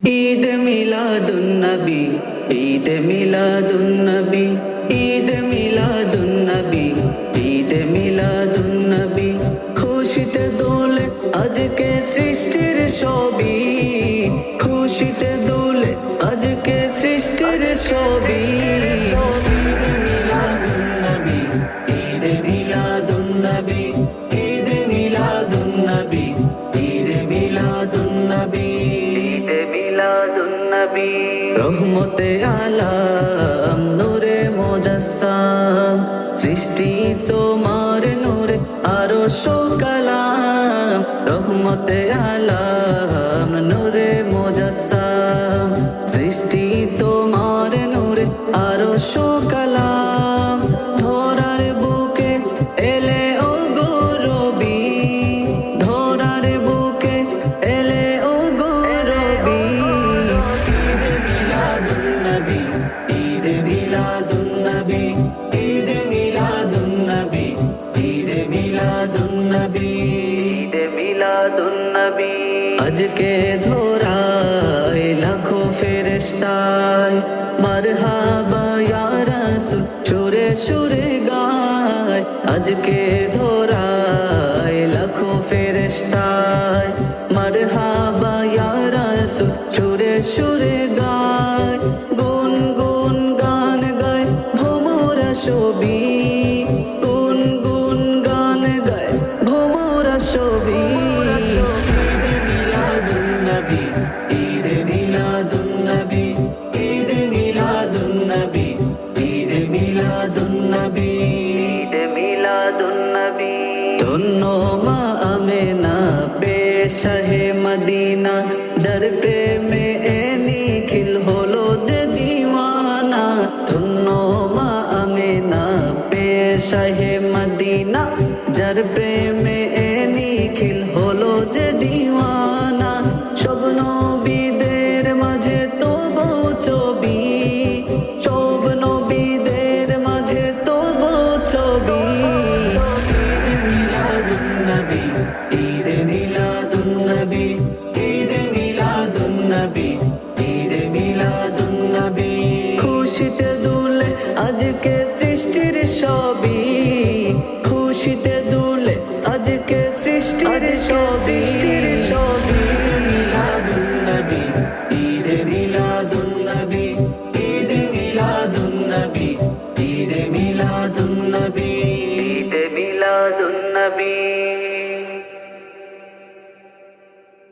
ঈদ মিলাদুন্নবী, ঈদ মিলাদুন্নবী, ঈদ মিলাদুন্নবী, ঈদ মিলাদুন্নবী। খুশিতে দোলে আজকে সৃষ্টির সবই, খুশিতে দোলে আজকে সৃষ্টির সবই। ঈদ মিলাদুন্নবী, ঈদ মিলাদুন্নবী, ঈদ মিলাদুন্নবী, ঈদ মিলাদুন্নবী, ঈদ মিলাদুন্নবী। রহমতে আলাম নূরে মুজাসসাম, সৃষ্টি তোমার নূরে আরশ ও কালাম। রহমতে আলাম নূরে মুজাসসাম, সৃষ্টি তোমার নূরে আরশ ও কালাম। ধরার বুকে এলে ও গো রবি, ধরার বুকে এলে ও গো রবি। ঈদ মিলাদুন্নবী, ঈদ মিলাদুন্নবী, ঈদ মিলাদুন্নবী, ঈদ মিলাদুন্নবী, ঈদ মিলাদুন্নবী। আজকে ধরায় লাখো ফেরেশতায় মারহাবা ইয়া রাসূল সুরে সুরে গায়। আজকে ধরায় লাখো ফেরেশতায় মারহাবা ইয়া রাসূল সুরে সুরে গায়। গুন গুন গান গায় ভোমরা সবই, গুন গুন গান গায় ভোমরা সবই। ঈদ মিলাদুন্নবী, ঈদ মিলাদুন্নবী, ঈদ মিলাদুন্নবী, ঈদ মিলাদুন্নবী, ঈদ মিলাদুন্নবী। ধন্য মা আমেনা পেশাহে মদিনা, যার প্রেমে এ নিখিল হলো যে দিওয়ানা। ধন্য মা আমেনা পেশাহে মদিনা, যার প্রেমে এ নিখিল হলো যে দিওয়ানা। সব নবীদের মাঝে তবু ছবি, সব নবীদের মাঝে তবু ছবি। ঈদ মিলাদুন্নবী, ঈদ মিলাদুন্নবী, ঈদ মিলাদুন্নবী, ঈদ মিলাদুন্নবী। খুশিতে দুলে আজকে সৃষ্টির সবই, খুশিতে